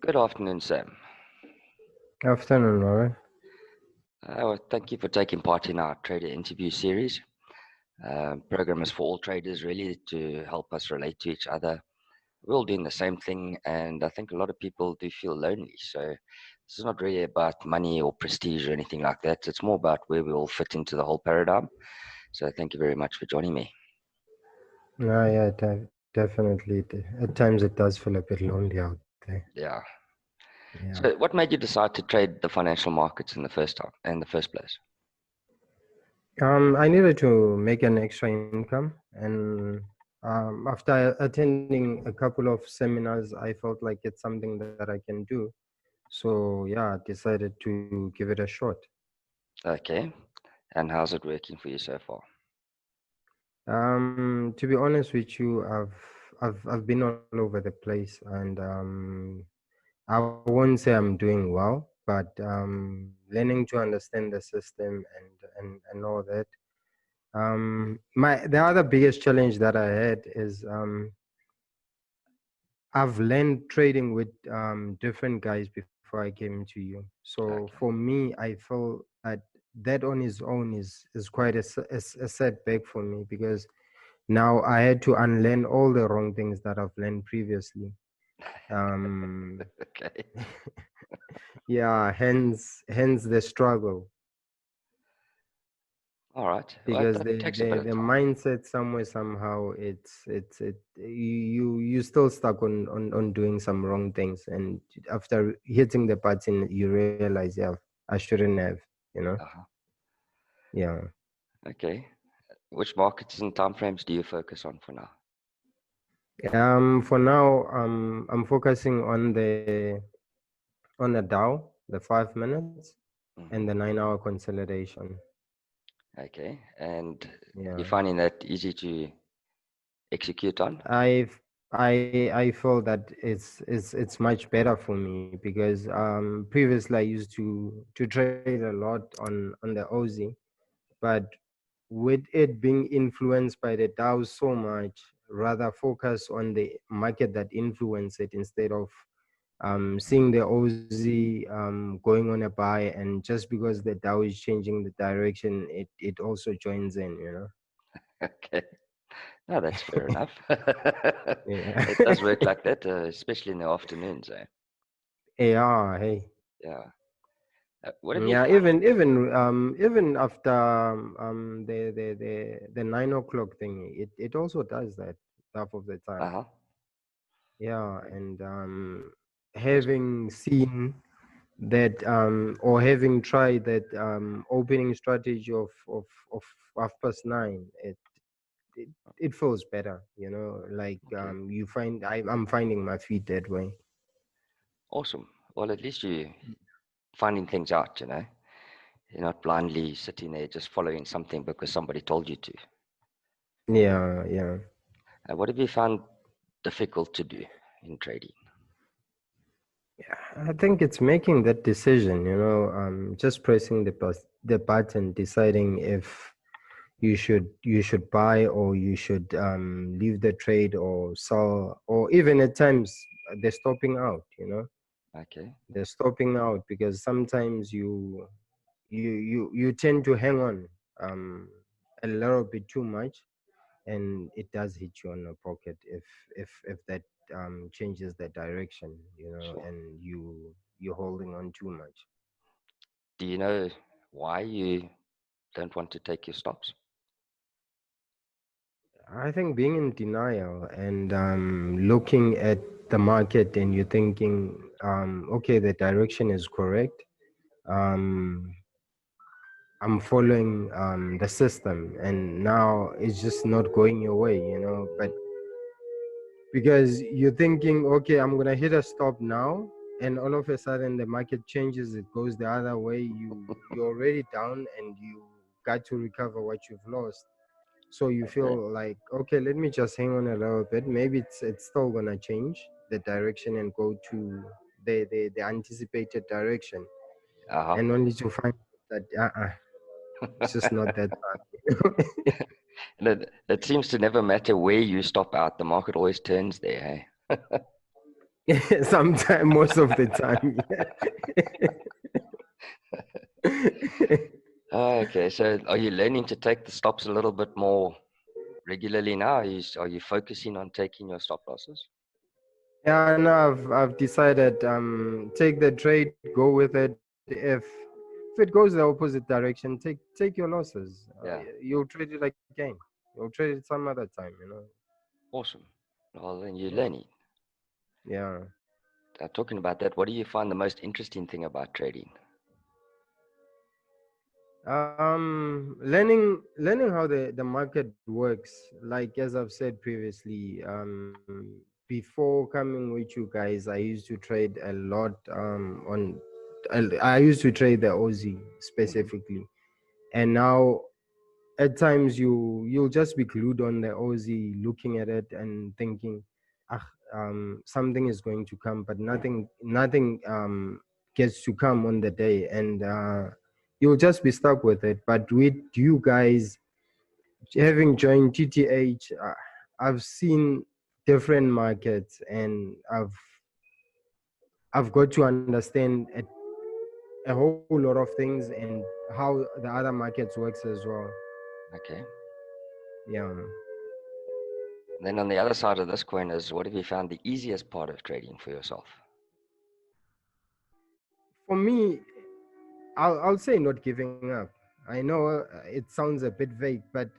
Good afternoon, Sam. Afternoon, Lauren. Thank you for taking part in our trader interview series. Program is for all traders, really, to help us relate to each other. We're all doing the same thing, and I think a lot of people do feel lonely. So this is not really about money or prestige or anything like that. It's more about where we all fit into the whole paradigm. So thank you very much for joining me. Yeah, definitely. At times it does feel a bit lonely out there. Yeah. Yeah. So what made you decide to trade the financial markets in the first place? I needed to make an extra income, and after attending a couple of seminars, I felt like it's something that I can do. So yeah, I decided to give it a shot. Okay. And how's it working for you so far? To be honest with you, I've been all over the place, and I won't say I'm doing well, but learning to understand the system and all that. The other biggest challenge that I had is I've learned trading with different guys before I came to you. So for Okay. me, I feel that that on its own is quite a setback for me, because now I had to unlearn all the wrong things that I've learned previously. Um, Okay. yeah, hence the struggle, All right. Well, because that takes a bit of the time. mindset somewhere somehow you still stuck on doing some wrong things, and after hitting the button you realize, yeah, I shouldn't have, you know. Uh-huh. Yeah. Okay. Which markets and time frames do you focus on for now? For now, I'm focusing on the Dow, the 5 minutes, and the Hmm. 9 hour consolidation. Okay. And you're Yeah. finding that easy to execute on? I've I feel that it's much better for me, because previously I used to trade a lot on the Aussie, but with it being influenced by the Dow so much, rather focus on the market that influence it, instead of seeing the Aussie going on a buy, and just because the Dow is changing the direction, it also joins in, you know. Okay. No, that's fair enough. Yeah. It does work like that, especially in the afternoons, eh? Yeah, hey. Yeah. What have you Yeah, found? even after the 9 o'clock thing, it also does that half of the time. Uh-huh. Yeah, and having seen that, or having tried that opening strategy of 9:30, it it feels better, you know. Like Okay. you find I'm finding my feet that way. Awesome. Well, at least you finding things out, you know. You're not blindly sitting there just following something because somebody told you to. Yeah, yeah. What have you found difficult to do in trading? I think it's making that decision, you know, just pressing the button, deciding if you should buy, or you should leave the trade or sell, or even at times they're stopping out, you know. Okay. They're stopping out because sometimes you tend to hang on um, a little bit too much, and it does hit you on the pocket if that changes the direction, you know, Sure. and you're holding on too much. Do you know why you don't want to take your stops? I think being in denial and looking at the market, and you're thinking, okay, the direction is correct. um, I'm following the system, and now it's just not going your way, you know. But because you're thinking, okay, I'm gonna hit a stop now, and all of a sudden the market changes, it goes the other way. You're already down, and you got to recover what you've lost. So you Okay. feel like, okay, let me just hang on a little bit. Maybe it's still gonna change the direction and go to the anticipated direction, Uh-huh. and only to find that it's just not that bad. And it seems to never matter where you stop out, the market always turns there, hey? Sometime, most of the time. Oh, okay, so are you learning to take the stops a little bit more regularly now? Are you focusing on taking your stop losses? Yeah, no, I've decided take the trade, go with it. If it goes the opposite direction, take your losses. Yeah, You'll trade it again. You'll trade it some other time, you know. awesome. Well, then you're Yeah. learning. Yeah. Talking about that, what do you find the most interesting thing about trading? Learning how the market works, like as I've said previously, before coming with you guys, I used to trade a lot I used to trade the Aussie Hmm. specifically, and now at times you'll just be glued on the Aussie, looking at it and thinking, ah, something is going to come, but nothing gets to come on the day, and you'll just be stuck with it. But with you guys having joined TTH, I've seen different markets, and I've got to understand a whole lot of things and how the other markets works as well. Okay. Yeah. Then on the other side of this coin is what have you found the easiest part of trading for yourself? For me, I'll say not giving up. I know it sounds a bit vague, but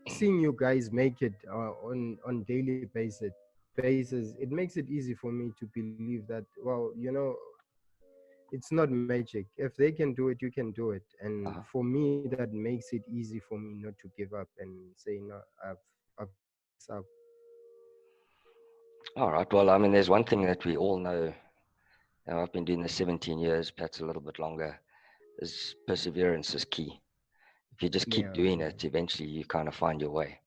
seeing you guys make it on daily basis, it makes it easy for me to believe that, well, it's not magic. If they can do it, you can do it. And Uh-huh. for me, that makes it easy for me not to give up and say no. I've given this up. All right. Well, I mean, there's one thing that we all know. I've been doing this 17 years, perhaps a little bit longer. Is perseverance is key. If you just keep Yeah, doing yeah. it, eventually you kind of find your way.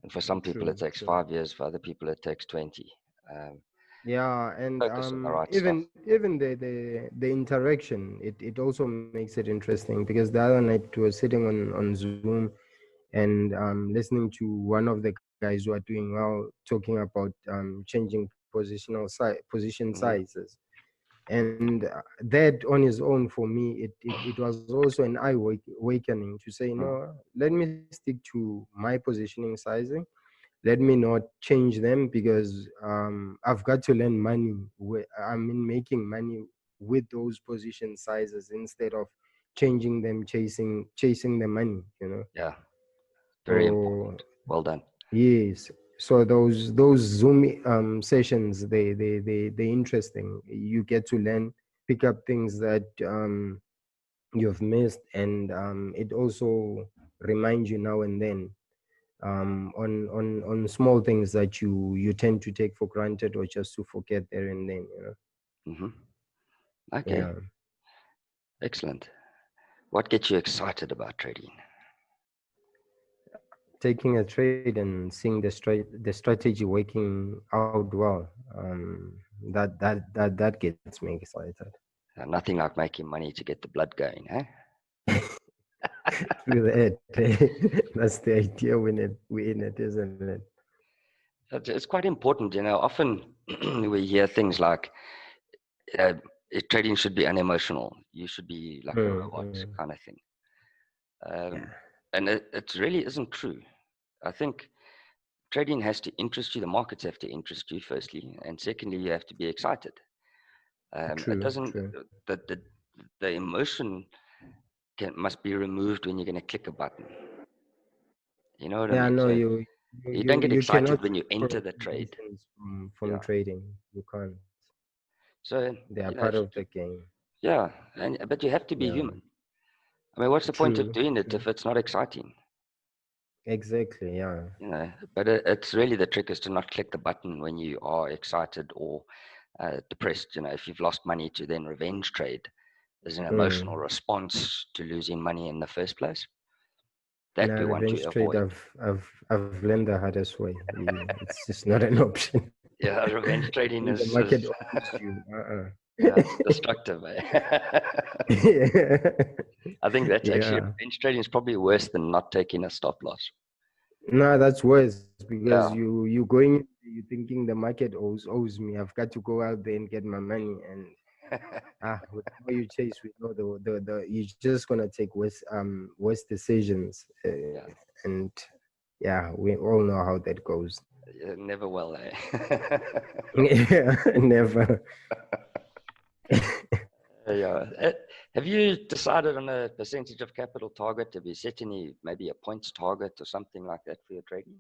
And for some people, it True, takes true. 5 years. For other people, it takes 20. Um, Yeah, and Focus on the right stuff. even the interaction, it also makes it interesting, because the other night we were sitting on Zoom and listening to one of the guys who are doing well talking about changing position Hmm. sizes, and that on his own, for me, it was also an awakening to say, Mm. no, let me stick to my positioning sizing. Let me not change them, because I've got to learn money. I mean, making money with those position sizes instead of changing them, chasing the money. Yeah, very So important. Well done. yes, so those Zoom sessions, they interesting. You get to learn, pick up things that you've missed, and it also reminds you now and then on small things that you tend to take for granted or just to forget there and then. Hmm. Okay, Yeah. excellent. What gets you excited about trading? Taking a trade and seeing the strategy working out well, that gets me excited. Nothing like making money to get the blood going, eh? Through that, that's the idea we're in it, isn't it? It's quite important, Often we hear things like uh, trading should be unemotional. You should be like a robot, Mm. kind of thing. Yeah. Um, and it really isn't true. I think trading has to interest you. The markets have to interest you, firstly, and secondly, you have to be excited. It True, doesn't. true. The emotion must be removed when you're going to click a button. You know what I Yeah, mean? no, So you you don't you get you cannot excited when you enter separate the trade. emotions from Yeah. trading. You can't. So They are you know, part if of the game. yeah, and but you have to be Yeah. human. I mean, what's the point of True, doing it true. if it's not exciting? Exactly. Yeah. But it's really the trick is to not click the button when you are excited or depressed. If you've lost money, to then revenge trade as an emotional Mm. response to losing money in the first place. That Now, we want to revenge trade, avoid. I've learned the hardest way. It's just not an option. Yeah, revenge trading When the is, market is owes you. yeah, it's destructive. Eh? I think that's actually Yeah. revenge trading is probably worse than not taking a stop loss. No, that's worse, because Yeah, you going you're thinking the market owes me. I've got to go out there and get my money. And with the more you chase, we know the you're just gonna take worse decisions. Yeah, And yeah, we all know how that goes. never well, eh? Yeah, never. Yeah. Have you decided on a percentage of capital target? Have you set any, maybe a points target or something like that for your trading?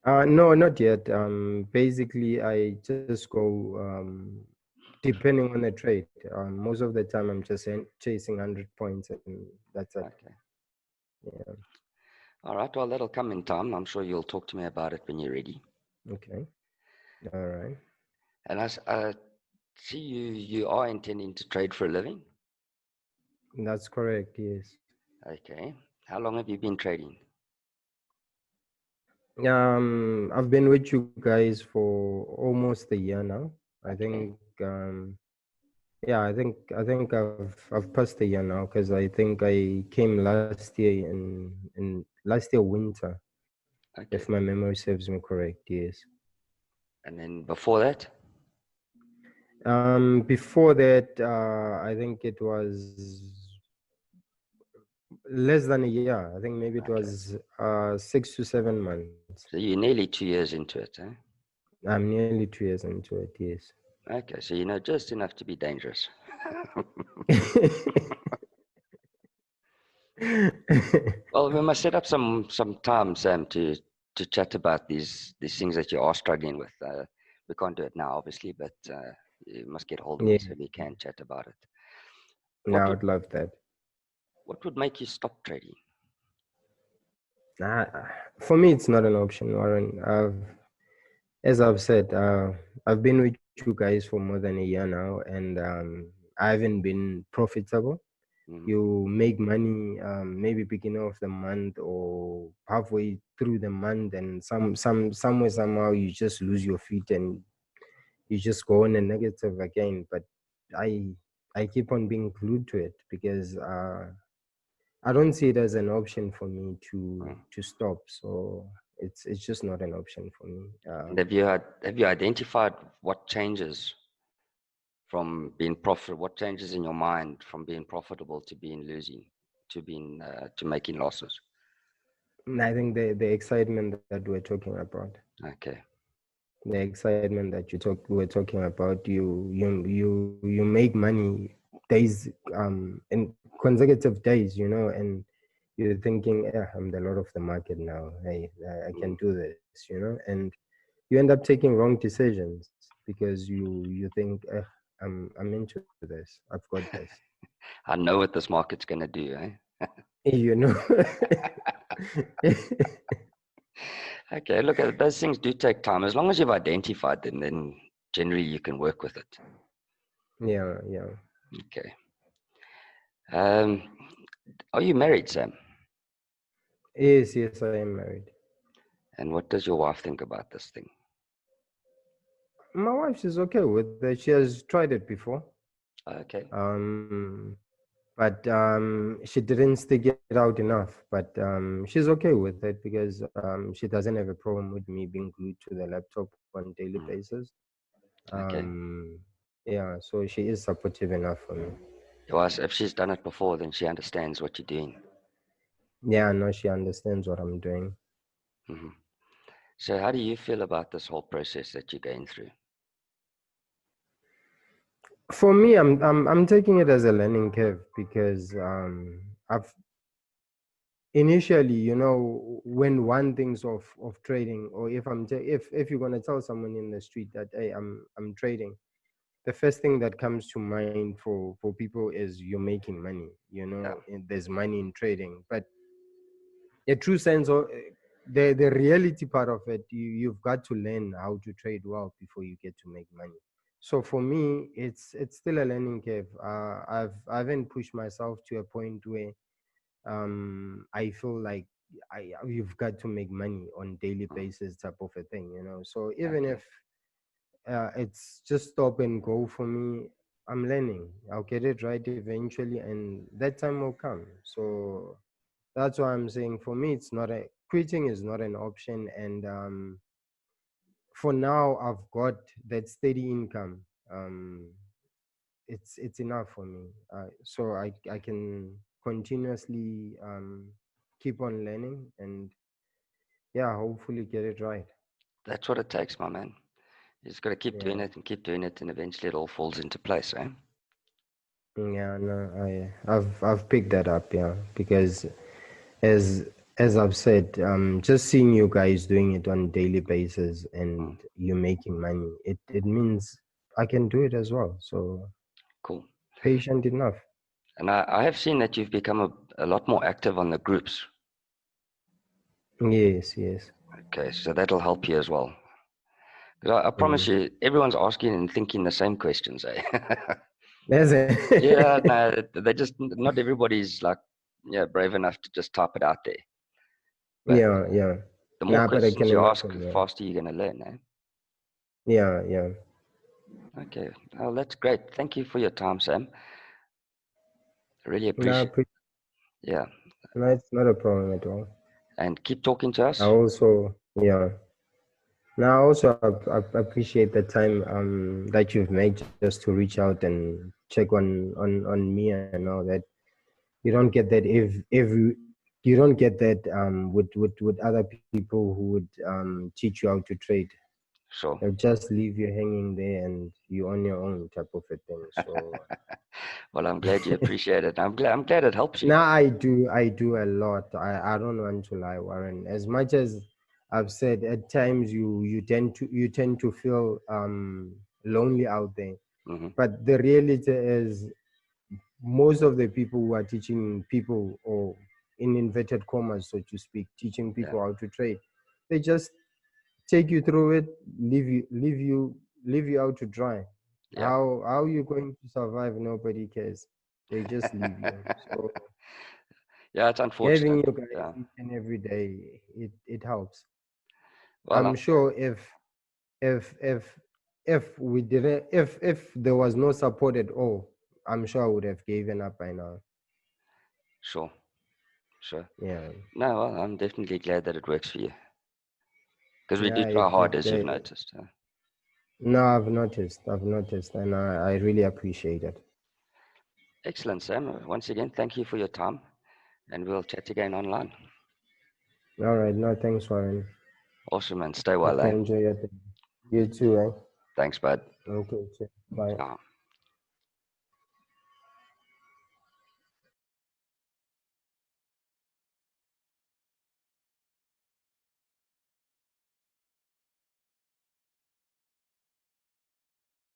No, not yet. Basically, I just go depending on the trade. Most of the time, I'm just chasing 100 points, and that's it. Okay. Yeah. All right. Well, that'll come in time. I'm sure you'll talk to me about it when you're ready. Okay. All right. And I see you are intending to trade for a living. That's correct. Yes. Okay. How long have you been trading? I've been with you guys for almost a year now. I Okay. think. Yeah, I think I've passed a year now because I think I came last year in last year winter, if Okay. my memory serves me correct. Yes. And then before that? Before that, I think it was less than a year. I think maybe it Okay. was 6 to 7 months. So you're nearly 2 years into it, eh? I'm nearly 2 years into it. Yes. Okay. So you know just enough to be dangerous. Well, we must set up some time, Sam, to chat about these things that you are struggling with. We can't do it now, obviously, but you must get hold of me Yeah. so we can chat about it. No, What I would would love that. what would make you stop trading? Uh, for me, it's not an option, Warren. As I've said, I've been with you guys for more than a year now, and I haven't been profitable. Mm, You make money maybe beginning of the month or halfway through the month, and somewhere somehow you just lose your feet and you just go on a negative again. But I I keep on being glued to it because I don't see it as an option for me mm. to stop. So it's just not an option for me. And have you identified what changes from being profit? What changes in your mind from being profitable to being losing, to being to making losses? And I think the excitement that we're talking about, Okay. the excitement that we're talking about, you make money days in consecutive days, and you're thinking, yeah, I'm the lord of the market now. Hey, I can Mm. do this, and you end up taking wrong decisions because you think, I'm into this. I've got this. I know what this market's going to do, eh? You know. Okay, look, those things do take time. As long as you've identified them, then generally you can work with it. Yeah, yeah. Okay. Um, are you married, Sam? Yes, I am married. And what does your wife think about this thing? My wife is okay with it. She has tried it before. Okay. Um, but she didn't stick it out enough. But she's okay with it because she doesn't have a problem with me being glued to the laptop on daily Mm, basis. okay. Um, yeah, so she is supportive enough for me. Well, if she's done it before, then she understands what you're doing. Yeah, I know she understands what I'm doing. Hmm. So, how do you feel about this whole process that you're going through? For me, I'm taking it as a learning curve because I've initially, when one thinks of trading, or if if you're gonna tell someone in the street that, hey, I'm trading, the first thing that comes to mind for people is you're making money. Yeah. And there's money in trading, but a true sense of the reality part of it, you've got to learn how to trade well before you get to make money. So for me, it's still a learning curve. I haven't pushed myself to a point where I feel like you've got to make money on daily Mm, basis type of a thing. So even okay. if it's just stop and go for me, I'm learning. I'll get it right eventually, and that time will come. So that's why I'm saying, for me, it's not a quitting is not an option. And for now I've got that steady income. It's enough for me. So I can continuously keep on learning and yeah, hopefully get it right. That's what it takes, my man. You just got to keep doing Yeah. it and keep doing it, and eventually it all falls into place, eh? Yeah, no, I've picked that up, yeah, because as as I've said, just seeing you guys doing it on a daily basis Mm, and you making money, it means I can do it as well. So cool. patient enough. And I have seen that you've become a lot more active on the groups. Yes, yes. Okay, so that'll help you as well. 'Cause I promise Mm. you, everyone's asking and thinking the same questions, eh? That's Yeah, it. no, they just not everybody's like, yeah, brave enough to just type it out there. But Yeah, yeah. the more Nah, but I questions can you ask, imagine, the yeah. faster you're going to learn, eh? Yeah, yeah. Okay, well, that's great. Thank you for your time, Sam. I really Nah, appreciate. Yeah, no, it's not a problem at all. and keep talking to I us. also, yeah. Now, also, I appreciate the time that you've made just to reach out and check on me and all that. You don't get that if you don't get that with other people who would teach you how to trade. Sure. They'll just leave you hanging there and you on your own type of a thing. So Well, I'm glad you appreciate it. I'm glad it helps you. now I do a lot. I don't want to lie, Warren. As much as I've said, at times you tend to feel lonely out there. Hmm. But the reality is most of the people who are teaching people, or in inverted commas, so to speak, teaching Yeah, people how to trade, they just take you through it, leave you out to dry. yeah, How you going to survive? Nobody cares. They just leave you. So yeah. It's having unfortunate. you guys Yeah. each and every day, it helps. Well, I'm sure if if we didn't if there was no support at all, I'm sure I would have given up by now. sure, sure. Yeah. No, well, I'm definitely glad that it works for you because we do Yeah, try hard, as you've noticed. no, I've noticed, and I really appreciate it. Excellent, Sam. Once again, thank you for your time, and we'll chat again online. All right, no, thanks, Warren. Awesome, and stay well, Okay, eh? enjoy your day. You too, eh? Thanks, bud. Okay, cheers. Bye. Ciao.